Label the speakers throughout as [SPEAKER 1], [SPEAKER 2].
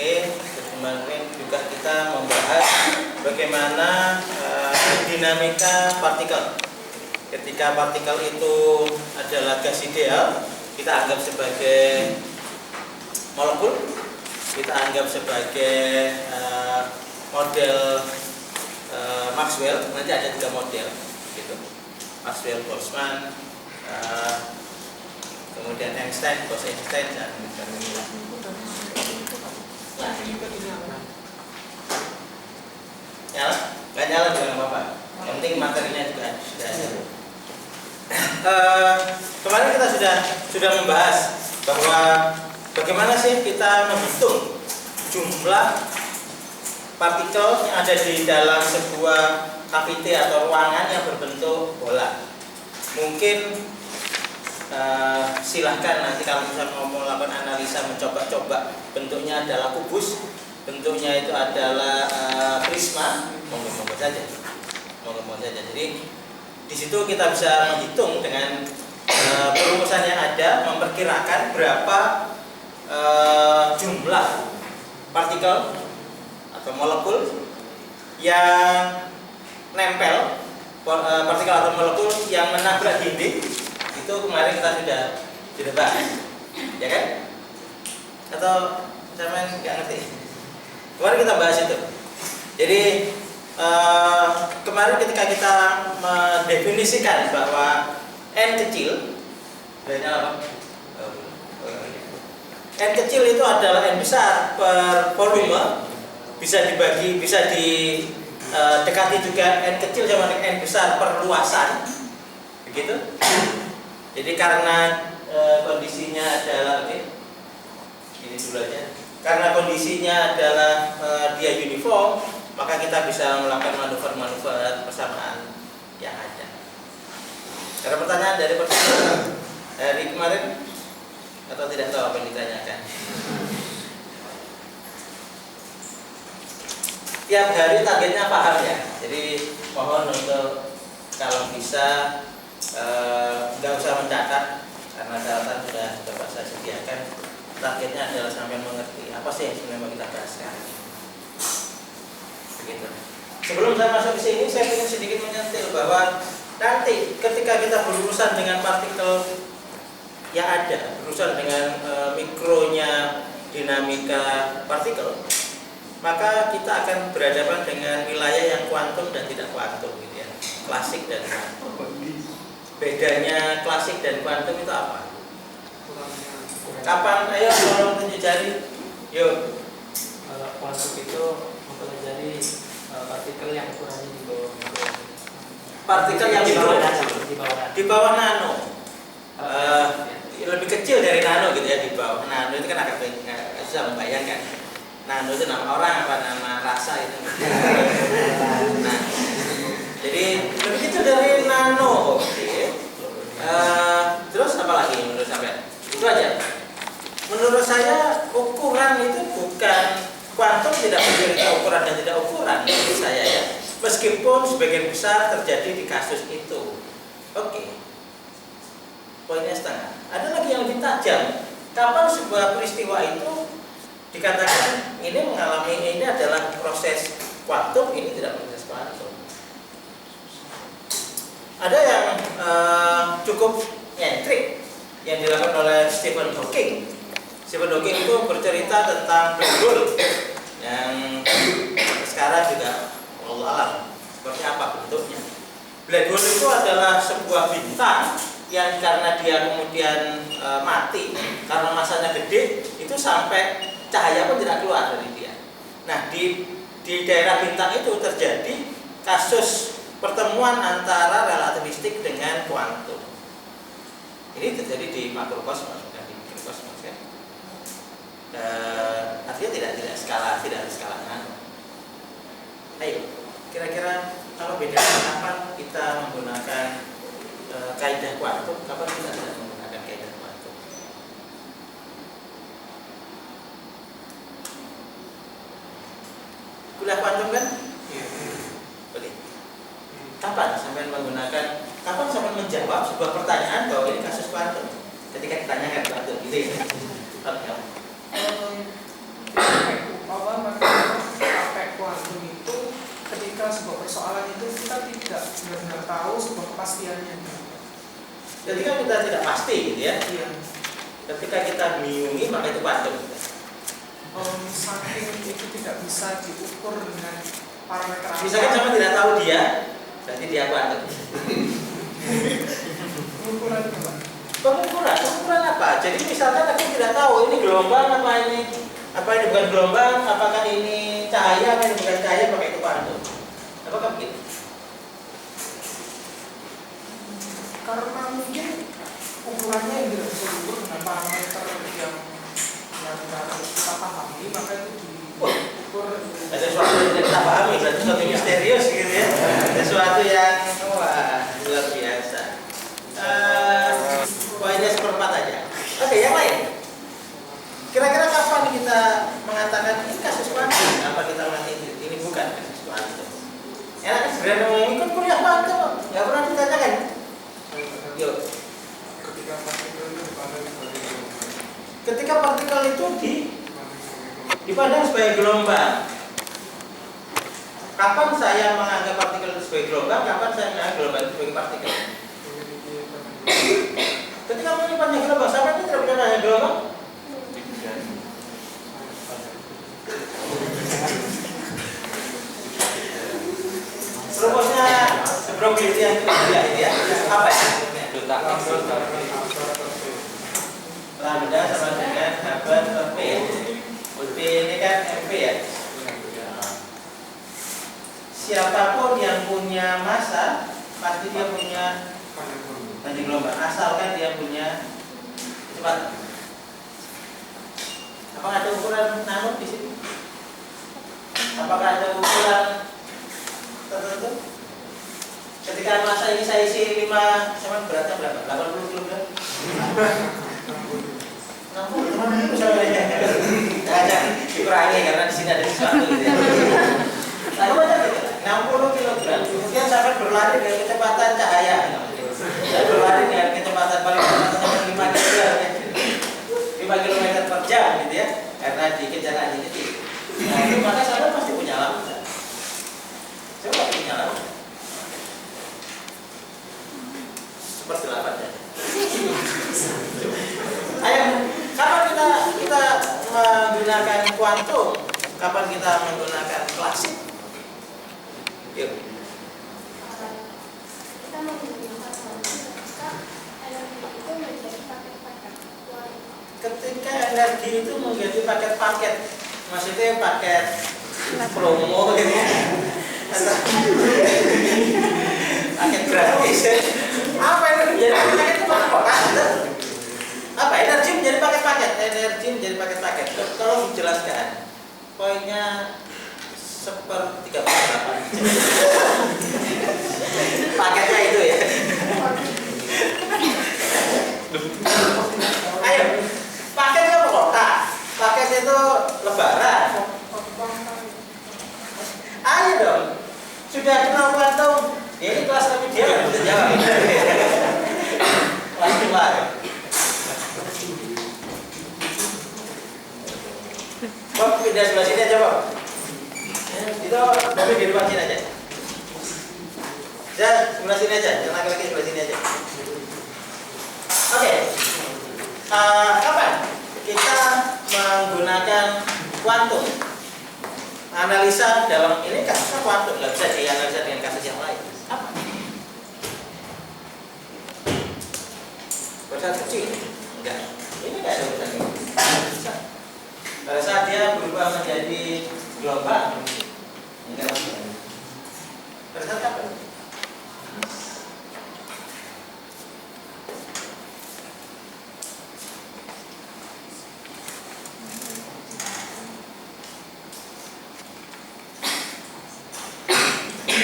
[SPEAKER 1] Oke, kemarin juga kita membahas bagaimana dinamika partikel. Ketika partikel itu adalah gas ideal, kita anggap sebagai molekul, kita anggap sebagai model Maxwell. Nanti ada 3 model, gitu. Maxwell, Boltzmann, kemudian Einstein, Bose-Einstein, dan nyala, nggak nyala juga nggak apa-apa. Yang penting materinya juga sudah ada. Kemarin kita sudah membahas bahwa bagaimana sih kita menghitung jumlah partikel yang ada di dalam sebuah cavity atau ruangan yang berbentuk bola. Mungkin silahkan nanti kalau misalnya mau melakukan analisa, mencoba-coba bentuknya adalah kubus, bentuknya itu adalah prisma, monggo-monggo saja. Jadi di situ kita bisa menghitung dengan perumusan yang ada, memperkirakan berapa jumlah partikel atau molekul yang nempel, partikel atau molekul yang menabrak dinding. Itu kemarin kita sudah bahas, ya kan? Atau sampean nggak ngerti? Kemarin kita bahas itu. Jadi kemarin ketika kita mendefinisikan bahwa n kecil, apa? N kecil itu adalah n besar per volume, bisa didekati juga n kecil sama dengan n besar per luasan, begitu. Jadi karena kondisinya adalah ini dulu aja. Karena kondisinya adalah dia uniform, maka kita bisa melakukan manuver-manuver persamaan yang ada. Ada pertanyaan dari kemarin atau tidak tahu apa yang ditanyakan? Tiap hari targetnya paham ya. Jadi mohon untuk kalau bisa nggak usah mencatat karena catatan sudah Bapak saya sediakan. Targetnya adalah sampai mengerti apa sih yang sebenarnya mau kita bahas sekarang. Begitu. Sebelum saya masuk ke sini, saya ingin sedikit menyentil bahwa nanti ketika kita berurusan dengan partikel yang ada, berurusan dengan mikronya dinamika partikel, maka kita akan berhadapan dengan wilayah yang kuantum dan tidak kuantum, gitu ya. Klasik dan kuantum. Bedanya klasik dan kuantum itu apa? Kapan? Ayo tolong tunjuk jari. Yuk.
[SPEAKER 2] Kalau kuantum itu mempelajari partikel yang ukurannya di bawah
[SPEAKER 1] partikel yang di bawah nano. Lebih kecil dari nano gitu ya, di bawah nano itu kan agak susah membayangkan. Nano itu nama orang apa nama rasa itu. Nah, jadi lebih kecil dari nano. Terus apa lagi menurut sampean? Itu aja. Menurut saya ukuran itu bukan kuantum, tidak bercerita ukuran dan tidak ukuran menurut saya ya. Meskipun sebagian besar terjadi di kasus itu. Oke. Poinnya setengah. Ada lagi yang lebih tajam. Kapan sebuah peristiwa itu dikatakan ini adalah proses kuantum, ini tidak proses kuantum. Ada yang cukup nyentrik yang dilakukan oleh Stephen Hawking. Stephen Hawking itu bercerita tentang black hole yang sekarang juga Allah alam seperti apa bentuknya. Black hole itu adalah sebuah bintang yang karena dia kemudian mati karena masanya gede, itu sampai cahaya pun tidak keluar dari dia. Nah, di daerah bintang itu terjadi kasus pertemuan antara relativistik dengan kuantum. Ini terjadi di makrokosmos, bukan di mikrokosmos kan? Artinya tidak skala nano. Ayo, kira-kira kalau bedanya kapan kita menggunakan kaidah kuantum, kapan kita tidak menggunakan kaidah kuantum? Kuliah kuantum kan? Oke. Kapan sampai menjawab sebuah pertanyaan bahwa ini kasus kuantum? Ketika ditanyakan kuantum, gitu ya.
[SPEAKER 3] benar-benar tahu sebuah kepastiannya.
[SPEAKER 1] Ketika kita tidak pasti gitu ya,
[SPEAKER 3] Iya.
[SPEAKER 1] ketika kita bingungi maka itu kuantum.
[SPEAKER 3] Saking itu tidak bisa diukur dengan parameter apa.
[SPEAKER 1] Misalkan sama tidak tahu dia, berarti dia kuantum.
[SPEAKER 3] Pengukuran itu, Pak.
[SPEAKER 1] Pengukuran apa? Jadi misalkan aku tidak tahu ini gelombang apa ini bukan gelombang, apakah ini cahaya, apa ini bukan cahaya, maka itu kuantum. Apakah begitu?
[SPEAKER 3] Karena mungkin ukurannya yang tidak bisa diukur dengan parameter yang harus kita pahami, maka itu diukur.
[SPEAKER 1] Ada sesuatu yang tidak kita pahami, berarti sesuatu yang misterius gitu ya. Sesuatu yang wah luar biasa. Poinnya seperempat aja. Oke, yang lain. Kira-kira kapan kita mengatakan ini kasus kuantum? Apa kita mengatakan ini bukan kasus kuantum? Enak kan segera ngomong ikut kuliah kuantum, nggak pernah ditanyakan. Yuk. Ketika partikel itu dipandang sebagai gelombang. Kapan saya menganggap partikel itu sebagai gelombang? Kapan saya menganggap gelombang itu sebagai partikel? Ketika menyimpannya gelombang, sampai itu tidak punya namanya gelombang. Rumusnya probability yang ketiga ini ya. Apa ya? Lambda sama dengan H per P. P ini kan MP ya. Siapapun yang punya massa pasti dia punya panjang gelombang, asalkan dia punya kecepatan. Apakah ada ukuran nano di sini? Apakah ada ukuran tertentu? Ketika massa ini saya isi 5, sama beratnya berapa? 80 kg? 60 kg sama ya. Jangan dikurangi karena di sini ada sesuatu gitu ya. Lalu aja gitu. 60 kg, kemudian sampai berlari dengan kecepatan cahaya. Saya berlari dengan kecepatan paling cepat sampai 5 km, 5 km per jam gitu ya, karena dikejar anjing itu. Nah itu maka saya pasti punya lambda. Saya pasti punya lambda. Seperti ya. Ayo, kapan kita menggunakan kuantum? Kapan kita menggunakan klasik? Yuk.
[SPEAKER 4] Kita menggunakan
[SPEAKER 1] Ketika energi itu menjadi paket-paket, maksudnya paket promo gitu ya, paket gratis. Apa itu menjadi paket itu apa? Apa energi menjadi paket-paket? Energi menjadi paket-paket. Tolong dijelaskan. Poinnya sepertiga paketnya itu ya. Ayo, paketnya apa kotak? Paket itu lebaran. Ayo dong. Sudah kenal kuantum? Ya ini kelas tapi dia nggak bisa jawab. Kelas 2. Bob, pindah sebelah sini aja, Bob. Itu Bobby di depan sini aja. Ya, sebelah sini aja. Yang laki-laki sebelah sini aja. Oke. Kapan kita menggunakan kuantum? Analisa dalam ini kasusnya kuantum, nggak bisa dianalisa dengan kasus yang lain. Apa? Urusan kecil? Enggak. Ini nggak ada urusan ini. Bisa. Pada saat dia berubah menjadi gelombang, enggak bisa. Pada saat apa?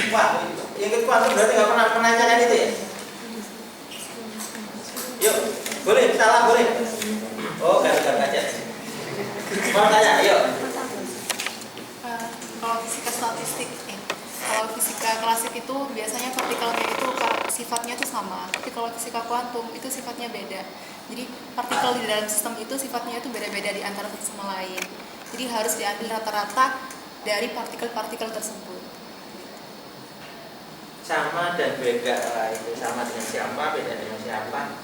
[SPEAKER 1] Wah, yang ikut kuantum berarti nggak pernah menanyakan itu ya? Yuk, boleh, salah boleh. Oh, gara-gara aja. Mau tanya, yuk.
[SPEAKER 5] Kalau fisika statistik, kalau fisika klasik itu biasanya partikelnya itu sifatnya itu sama, tapi kalau fisika kuantum itu sifatnya beda. Jadi partikel di dalam sistem itu sifatnya itu beda-beda di antara satu sama lain. Jadi harus diambil rata-rata dari partikel-partikel tersebut.
[SPEAKER 1] sama dan beda. Itu sama dengan siapa, beda dengan siapa.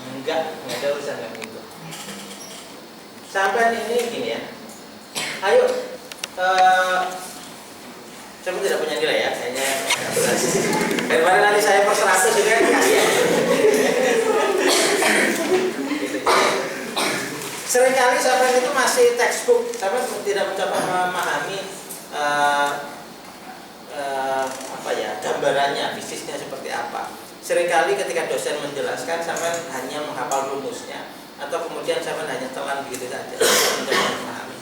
[SPEAKER 1] Enggak ada urusan dengan itu. Sampai ini gini ya. Ayo, saya tidak punya nilai ya, kayaknya daripada nanti saya per 100 juga kalian. Gitu. Seringkali sampai itu masih textbook, sampai tidak mencoba memahami apa ya, gambarannya, fisiknya seperti apa. Seringkali ketika dosen menjelaskan sampai hanya menghafal rumusnya, atau kemudian sampai hanya telan begitu saja, mencoba memahami.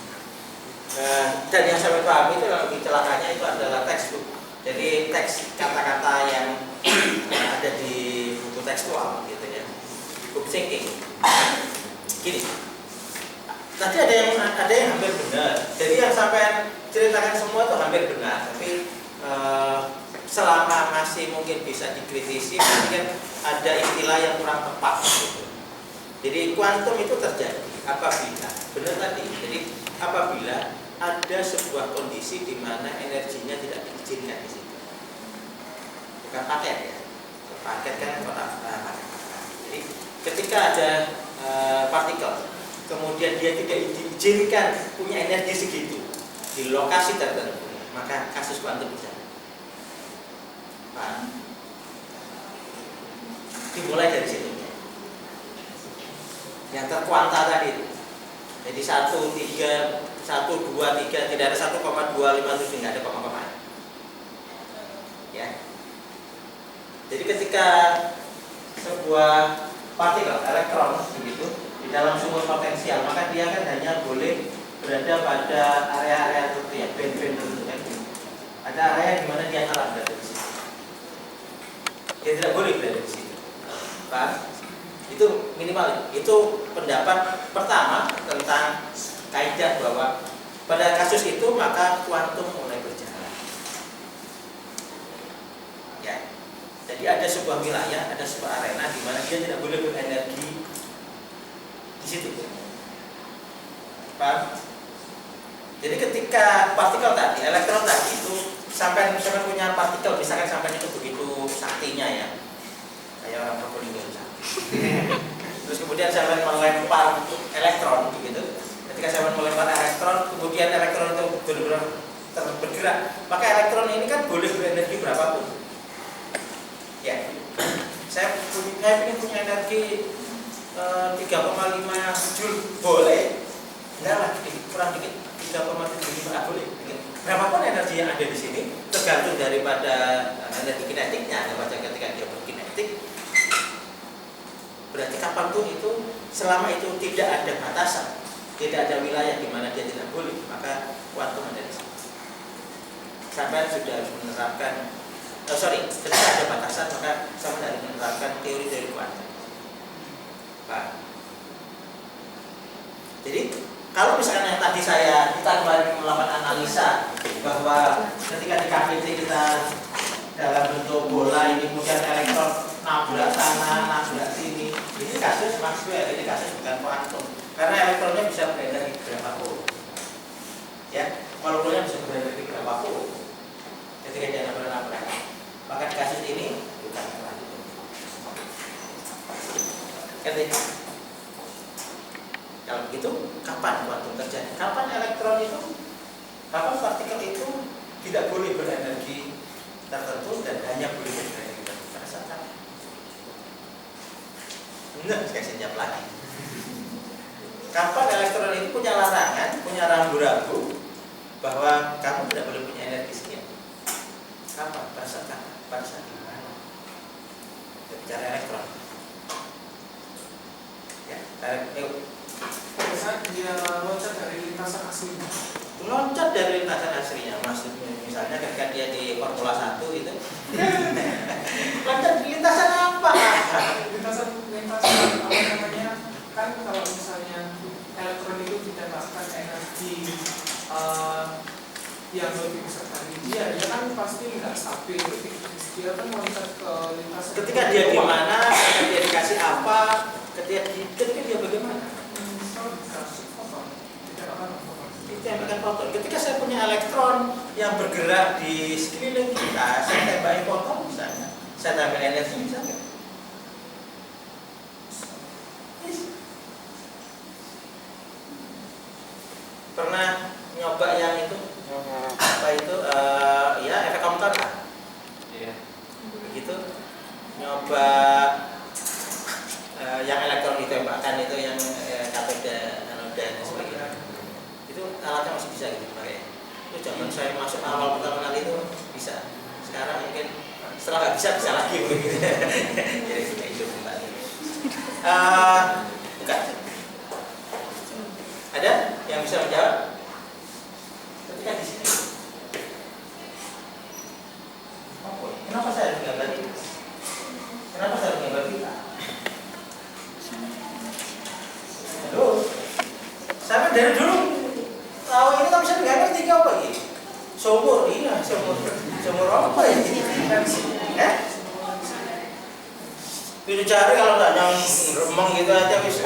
[SPEAKER 1] Dan yang saya pahami itu yang lebih celakanya itu adalah textbook. Jadi teks kata-kata yang ada di buku tekstual gitu ya, book thinking. Gini, tadi ada yang hampir benar. Jadi yang sampai ceritakan semua itu hampir benar, tapi selama masih mungkin bisa dikritisi, mungkin ada istilah yang kurang tepat gitu. Jadi kuantum itu terjadi apabila, benar tadi, jadi apabila ada sebuah kondisi di mana energinya tidak diizinkan di situ. Bukan paket ya, paket kan paket. Jadi ketika ada partikel, kemudian dia tidak diizinkan punya energi segitu di lokasi tertentu, maka kasus kuantum bisa. Dimulai dari situ. Yang terkuanta tadi itu. Jadi 1, 3, 1, 2, 3, tidak ada 1,257, tidak ada koma-koma. Ya. Jadi ketika sebuah partikel elektron begitu di dalam sumur potensial, maka dia kan hanya boleh berada pada area-area tertentu ya, band-band tertentu kan. Ada area di mana dia kalah berada di situ. Dia tidak boleh berada di situ. Pak, itu minimal. Itu pendapat pertama tentang kaidah bahwa pada kasus itu maka kuantum mulai berjalan. Ya. Jadi ada sebuah wilayah, ada sebuah arena di mana dia tidak boleh berenergi di situ. Pak. Jadi ketika partikel tadi, elektron tadi itu sampai punya partikel, misalkan sampai itu begitu saktinya ya, kayak orang Probolinggo sakti. Terus kemudian sampai melempar elektron begitu. Ketika sampai melempar elektron, kemudian elektron itu benar-benar bergerak, maka elektron ini kan boleh berenergi berapapun. Ya, saya ingin punya energi 3,5 joule boleh, enggak lah, kurang dikit 3,75 boleh. Berapapun energi yang ada di sini tergantung daripada energi kinetiknya. Daripada ketika dia berkinetik, berarti kapanpun itu, selama itu tidak ada batasan, tidak ada wilayah di mana dia tidak boleh, maka kuantum ada di sini. Sampai sudah harus menerapkan, ketika ada batasan maka sampai harus menerapkan teori-teori kuantum. Pak. Jadi kalau misalkan yang tadi kita kemarin melakukan analisa bahwa ketika di KPT kita dalam bentuk bola ini kemudian elektron nabrak sana, nabrak sini, ini kasus Maxwell, ini kasus bukan kuantum, karena elektronnya bisa berenergi berapapun. Ya, molekulnya bisa berenergi berapapun ketika dia nabrak. Maka di kasus ini bukan kuantum. Ketika kalau begitu, kapan kuantum terjadi? Kapan elektron itu, kapan partikel itu tidak boleh berenergi tertentu dan hanya boleh berenergi tertentu? Pada saat apa? Enggak, saya senyap lagi. Kapan elektron itu punya larangan, punya rambu-rambu bahwa kamu tidak boleh punya energi sekian? Kapan? Pada saat apa? Pada saat di mana? Bicara elektron. Ya,
[SPEAKER 3] pada saat dia loncat dari lintasan aslinya.
[SPEAKER 1] Loncat dari lintasan aslinya, maksudnya misalnya ketika dia di Formula 1 itu loncat di lintasan apa?
[SPEAKER 3] lintasan apa namanya, kan kalau misalnya elektron itu ditembakkan energi yang lebih besar dari dia kan pasti nggak stabil. Dia kan loncat ke lintasan. Ketika dia di mana, ketika dia dikasih apa, ketika dia bagaimana?
[SPEAKER 1] Ditembakkan foton. Ketika saya punya elektron yang bergerak di sekeliling kita, saya tembakkan foton bisa Saya tampil energi bisa nggak? Pernah nyoba yang itu apa itu ya efek Compton lah.
[SPEAKER 2] Iya.
[SPEAKER 1] Begitu nyoba yang elektron ditembakkan itu yang katoda anoda dan sebagainya. Itu alatnya masih bisa gitu pakai. Itu zaman saya masuk awal pertama kali itu bisa. Sekarang mungkin setelah nggak bisa lagi begitu. Jadi sudah hidup kembali. Bukan. Ada yang bisa menjawab? Ketika di sini. Oh, kenapa saya harus gambar ini? Kenapa saya harus gambar kita? Halo, saya dari dulu tahu ini tapi saya nggak ngerti apa ini. Sumur, iya sumur apa ini? Pilih cari kalau nggak yang remeng gitu aja bisa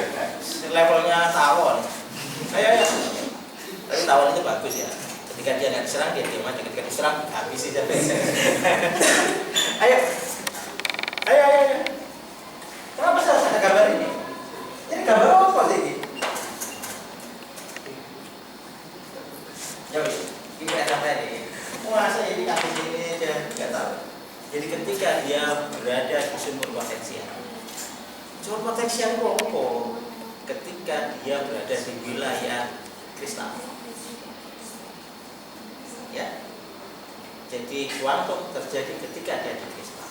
[SPEAKER 1] levelnya tawon. Ayo. Tapi tawon itu bagus ya. Ketika dia nggak diserang dia diam aja. Ketika diserang habis aja. Ayo. Kenapa saya harus ada gambar ini? Ini gambar apa sih ini? Ya wis, ini ada apa ini? Masa jadi kasih ini aja nggak tahu. Jadi ketika dia berada di sumur potensial, sumur potensial itu apa? Ketika dia berada di wilayah kristal, ya. Jadi kuantum terjadi ketika dia di kristal.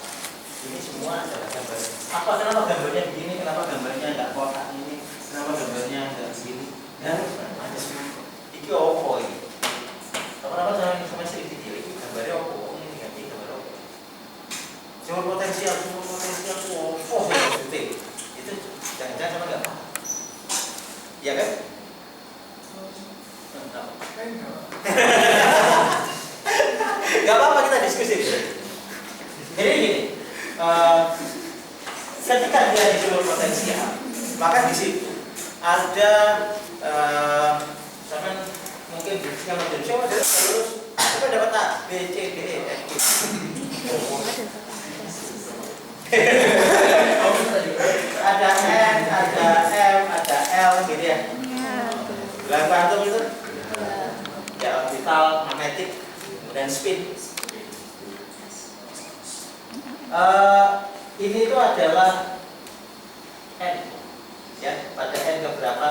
[SPEAKER 1] Ini semua adalah gambar. Apa kenapa gambarnya begini? Kenapa gambarnya nggak kotak ini? Kenapa gambarnya nggak begini? Dan ada semua. Iki apa ini? Kenapa sama istri video ini gambarnya apa? Ini ganti gambar apa? Sumur potensial, oh maksudnya itu jangan-jangan sama nggak paham, ya kan? Gak apa-apa kita diskusi. Jadi gini, ketika dia di sumur potensial, maka di situ ada misalkan mungkin yang menjadi siapa terus kita dapat A, B, C, D, E, F, G. Ada N, ada M, ada L gitu ya. Gelang kuantum itu ya orbital, magnetik, kemudian spin. Ini itu adalah N, ya pada N keberapa?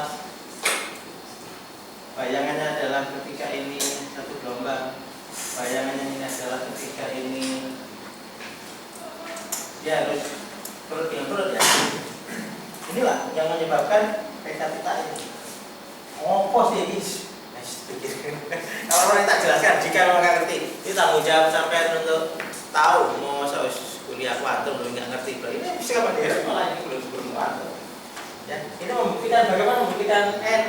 [SPEAKER 1] Bayangannya adalah ketika ini satu gelombang. Bayangannya ini adalah ketika ini dia harus turut dengan turut ya. Inilah yang menyebabkan peta ini. Apa sih ini? Kalau orang tak jelaskan, jika orang nggak ngerti, ini tanggung jawab sampai untuk tahu mau kuliah kuantum belum nggak ngerti, ini bisa apa dia malah ini belum kuantum. Ya, ini membuktikan bagaimana membuktikan N.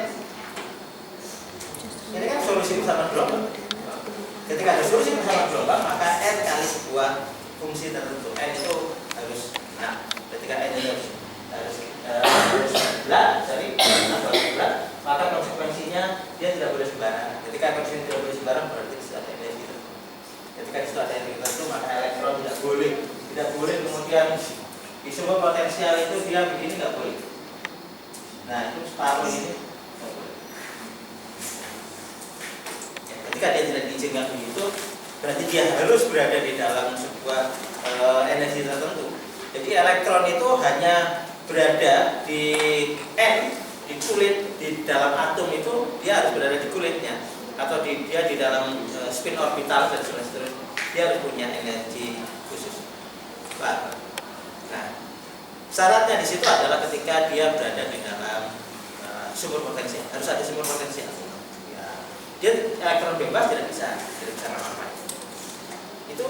[SPEAKER 1] Ini kan solusi bersama gelombang. Ketika ada solusi bersama gelombang, maka N kali sebuah fungsi tertentu. N itu harus, nah, ketika N itu harus bulat, jadi bulat, maka konsekuensinya dia tidak boleh sembarangan. Ketika konsekuensinya tidak boleh sembarangan, berarti sudah ada energi tertentu. Ketika itu ada energi tertentu, maka elektron tidak boleh kemudian di sumber potensial itu dia begini nggak boleh. Nah itu separuh ini nggak boleh. Ya, ketika dia tidak diizinkan begitu, berarti dia harus berada di dalam sebuah energi tertentu. Jadi elektron itu hanya berada di N, di kulit, di dalam atom itu dia harus berada di kulitnya, atau dia di dalam spin orbital dan seterusnya. Dia harus punya energi khusus. Nah, syaratnya di situ adalah ketika dia berada di dalam sumber potensial, harus ada sumber potensial. Ya, dia elektron bebas tidak bisa ngapa-ngapain. Itu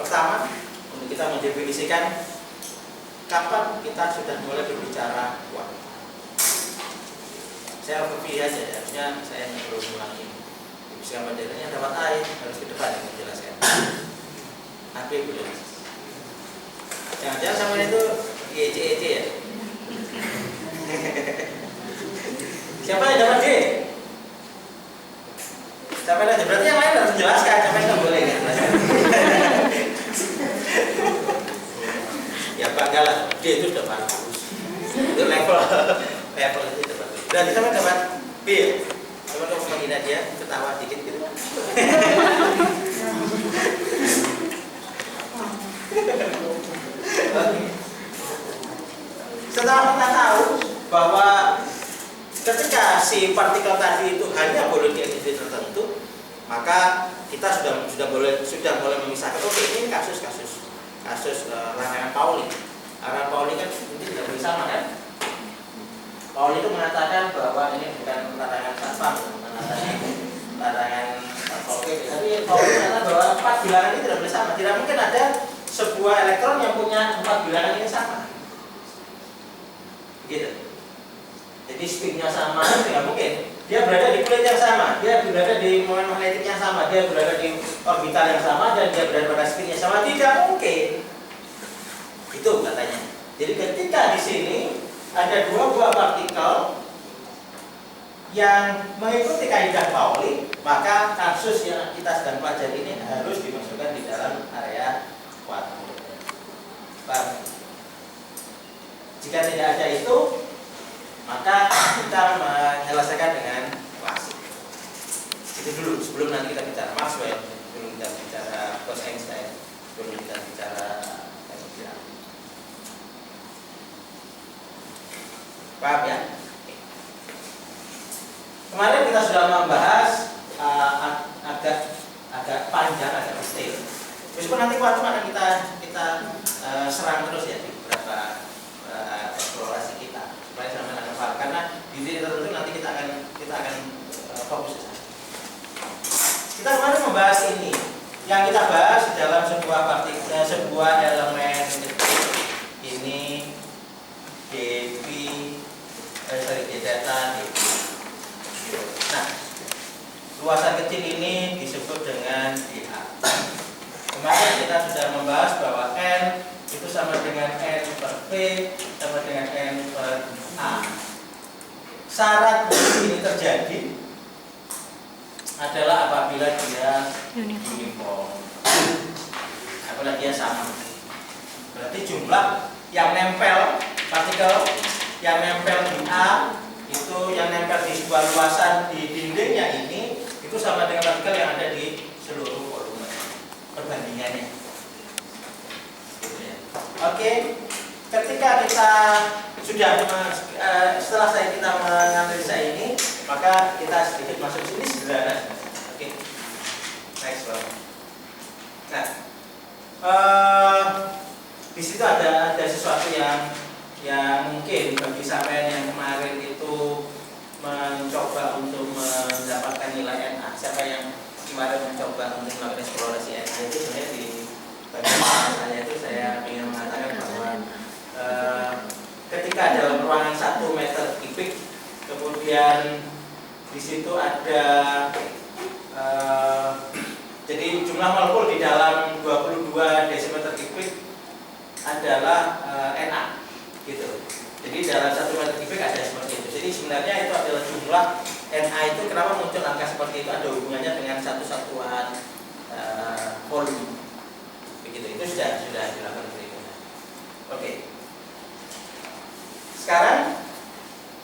[SPEAKER 1] pertama untuk kita mendefinisikan kapan kita sudah mulai berbicara kuantum. Saya overview aja, harusnya saya perlu ulangi. Bisa materinya dapat air harus ke depan yang menjelaskan. AB belum. Jangan-jangan sama itu EC ya. Siapa yang dapat D? Siapa yang dapat? Berarti yang lain harus menjelaskan. Siapa yang nggak boleh kan? partikel tadi itu hanya boleh di entity tertentu, maka kita sudah mulai memisahkan. Oke, ini kasus rangkaian Pauli. Rangkaian Pauli kan ini tidak boleh sama kan? Pauli itu mengatakan bahwa ini bukan larangan satpam, bukan larangan Oke, tapi Pauli mengatakan bahwa 4 bilangan ini tidak boleh sama. Tidak mungkin ada sebuah elektron yang punya 4 bilangan ini sama. Gitu. Jadi spinnya sama, tidak mungkin. Dia berada di kulit yang sama, dia berada di momen magnetik yang sama, dia berada di orbital yang sama, dan dia berada pada spin yang sama. Tidak mungkin. Itu katanya. Jadi ketika di sini ada 2 buah partikel yang mengikuti kaidah Pauli, maka kasus yang kita sedang pelajari ini harus dimasukkan di dalam area kuantum. Jika tidak ada itu, maka kita menyelesaikan dengan klasik. Itu dulu sebelum nanti kita bicara Maxwell, sebelum kita bicara Einstein, sebelum kita bicara paham ya? Kemarin kita sudah membahas agak panjang, agak detail. Meskipun nanti kuantum akan kita serang terus ya di beberapa eksplorasi kita supaya sama akan paham. Karena di titik tertentu nanti kita akan fokus ke sana. Kita kemarin membahas ini. Yang kita bahas di dalam sebuah partikel, sebuah elemen kecil ini dV data dV. Nah, luasan kecil ini disebut dengan dA. Kemarin kita sudah membahas bahwa N itu sama dengan N per V sama dengan N per A. Syarat ini terjadi adalah apabila dia uniform. Apabila dia sama. Berarti jumlah yang nempel partikel yang nempel di A itu yang nempel di sebuah luasan di dindingnya ini itu sama dengan partikel yang ada di seluruh volume perbandingannya. Gitu ya. Oke, ketika kita sudah setelah kita menganalisa ini, maka kita sedikit masuk sini sederhana. Oke, next one. Nah, di situ ada sesuatu yang mungkin bagi sampean yang kemarin itu mencoba untuk mendapatkan nilai NA. Siapa yang kemarin mencoba untuk melakukan eksplorasi NA itu sebenarnya di bagian saya itu saya ingin mengatakan bahwa ketika dalam ruangan 1 meter kubik, kemudian di situ ada jadi jumlah molekul di dalam 22 desimeter kubik adalah Na. Gitu. Jadi dalam 1 meter kubik ada seperti itu. Jadi sebenarnya itu adalah jumlah Na itu kenapa muncul angka seperti itu ada hubungannya dengan satu satuan volume. Begitu. Itu sudah dilakukan perhitungan. Oke. Sekarang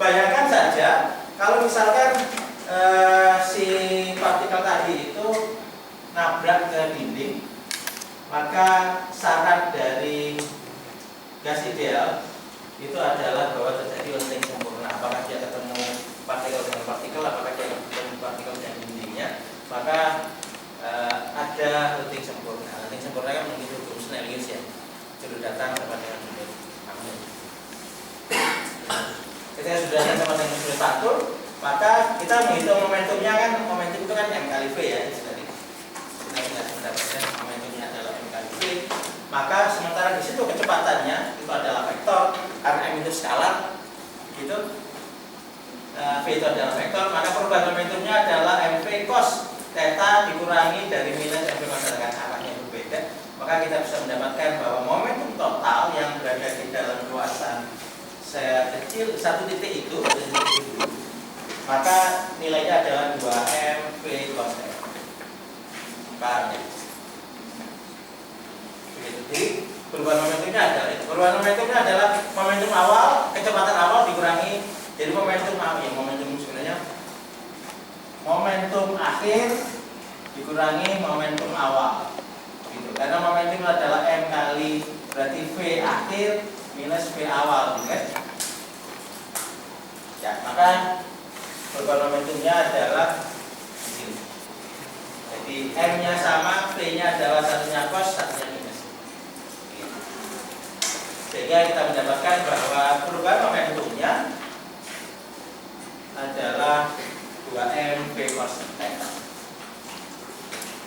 [SPEAKER 1] bayangkan saja kalau misalkan si partikel tadi itu nabrak ke dinding, maka syarat dari gas ideal itu adalah bahwa terjadi lengthing sempurna. Apakah dia ketemu partikel dengan partikel, apakah dia ketemu partikel dengan dindingnya, maka ada lengthing sempurna. Lengthing sempurna kan mengikuti hukum Snellius ya, sudut datang sama dengan sudut ambil. Ketika sudut datang sama dengan sudut pantul, maka kita menghitung momentumnya kan, momentum itu kan M kali V ya. Jadi kita mendapatkan momentumnya adalah M kali V. Maka sementara di situ kecepatannya itu adalah vektor, karena M itu skalar, gitu. V itu adalah vektor, maka perubahan momentumnya adalah mv cos theta dikurangi dari minus mv cos theta, arahnya berbeda. Maka kita bisa mendapatkan bahwa momentum total yang berada di dalam luasan kecil satu titik itu, maka nilainya adalah 2 mv cos theta. Paham ya? Jadi perubahan momentumnya adalah itu. Perubahan momentumnya adalah momentum awal, kecepatan awal dikurangi. Jadi momentum sebenarnya momentum akhir dikurangi momentum awal. Gitu. Karena momentum adalah M kali berarti V akhir minus V awal, gitu kan? Ya, maka perubahan momentumnya adalah di sini. Jadi M-nya sama, V-nya adalah satunya cos, satunya minus. Sehingga kita mendapatkan bahwa perubahan momentumnya adalah 2M V cos theta.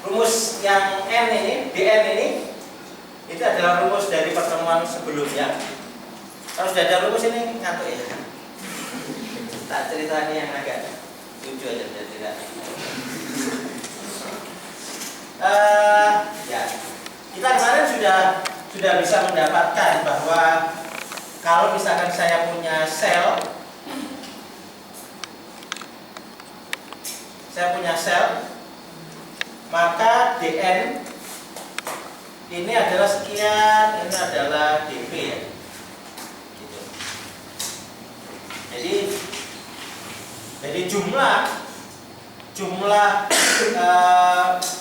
[SPEAKER 1] Rumus yang N ini, dN ini, itu adalah rumus dari pertemuan sebelumnya. Kalau sudah ada rumus ini ngantuk ya. Tak ceritanya yang agak lucu aja tidak. Ya, kita kemarin sudah bisa mendapatkan bahwa kalau misalkan saya punya sel, maka dN ini adalah sekian, ini adalah dV ya. Gitu. Jadi jumlah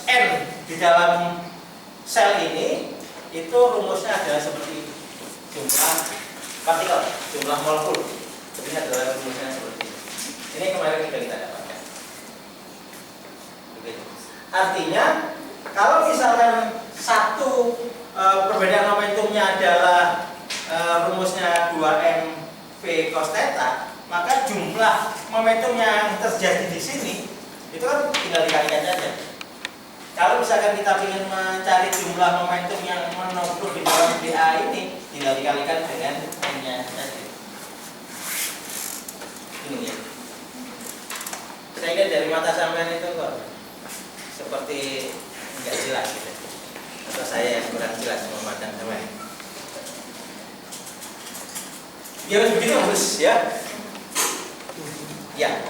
[SPEAKER 1] N di dalam sel ini itu rumusnya adalah seperti ini. Jumlah partikel, jumlah molekul. Ini adalah rumusnya seperti ini. Ini kemarin sudah kita dapatkan. Begitu. Artinya kalau misalkan satu perbedaan momentumnya adalah rumusnya 2M V cos theta, maka jumlah momentum yang terjadi di sini itu kan tinggal dikalikan saja. Kalau misalkan kita ingin mencari jumlah momentum yang menempel di dalam dA ini, tinggal dikalikan dengan N-nya saja. Ini ya. Saya lihat dari mata sampean itu kok seperti enggak jelas gitu. Atau saya yang kurang jelas memandang sampean. Ya begitu Mas ya. Ya.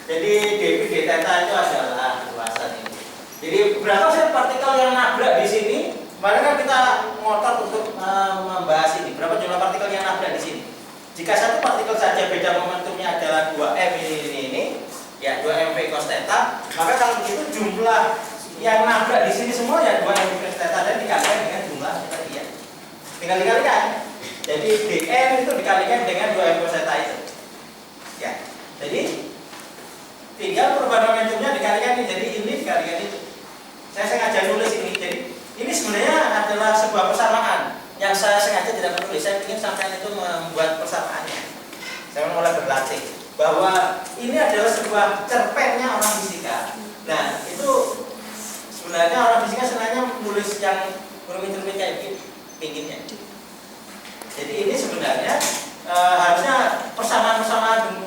[SPEAKER 1] Jadi dV d theta itu adalah luasan ini. Jadi berapa sih partikel yang nabrak di sini? Kemarin kan kita ngotot untuk membahas ini. Berapa jumlah partikel yang nabrak di sini? Jika satu partikel saja beda momentumnya adalah 2M ini, ya 2M V cos theta, maka kalau begitu jumlah yang nabrak di sini semua ya 2M V cos theta dan dikalikan dengan jumlah tadi ya. Tinggal dikalikan. Jadi dN itu dikalikan dengan 2M cos theta itu. Ya. Jadi tinggal perubahan momentumnya dikalikan ini, jadi ini dikalikan itu. Saya sengaja nulis ini, jadi ini sebenarnya adalah sebuah persamaan yang saya sengaja tidak menulis. Saya ingin sampai itu membuat persamaannya. Saya mulai berlatih bahwa ini adalah sebuah cerpennya orang fisika. Nah itu sebenarnya orang fisika sengaja menulis yang rumit-rumit kayak gini, pinggirnya. Jadi ini sebenarnya harusnya persamaan-persamaan.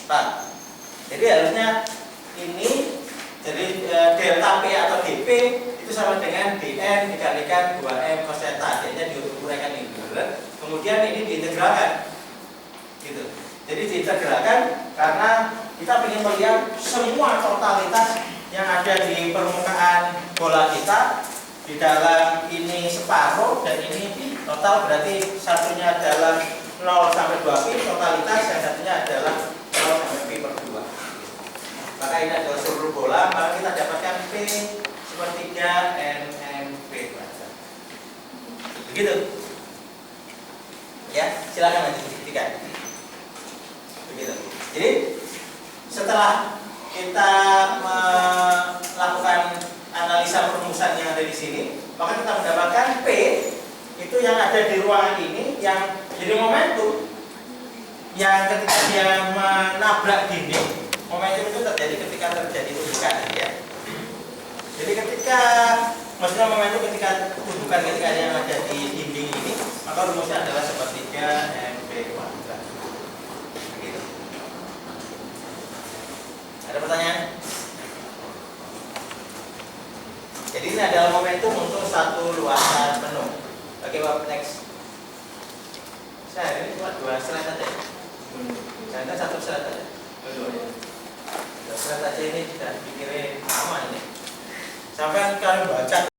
[SPEAKER 1] Pak. Jadi harusnya ini jadi delta P atau dP itu sama dengan dN dikalikan 2M cos theta. Jadinya diuraikan ini. Kemudian ini diintegralkan. Gitu. Jadi diintegralkan karena kita ingin melihat semua totalitas yang ada di permukaan bola kita. Di dalam ini separuh dan ini total, berarti satunya adalah 0 sampai 2pi totalitas, yang satunya adalah 0 sampai pi per 2. Maka ini adalah seluruh bola, maka kita dapatkan P sepertiga NMP kuadrat. Begitu. Ya, silakan lanjut buktikan. Begitu. Jadi setelah kita melakukan analisa perumusan yang ada di sini, maka kita mendapatkan P itu yang ada di ruangan ini yang jadi momentum yang ketika dia menabrak dinding. Momentum itu terjadi ketika terjadi tubukan ya. Jadi ketika maksudnya momentum ketika tubukan ketika yang ada di dinding ini, maka rumusnya adalah sepertiga MV kuadrat. Begitu. Ada pertanyaan? Jadi ini adalah momentum untuk satu luasan penuh. Oke, Pak, next. Saya ini cuma 2 slide saja. Saya satu slide saja. 2 slide saja ini sudah pikirin lama ini. Sampai kalian baca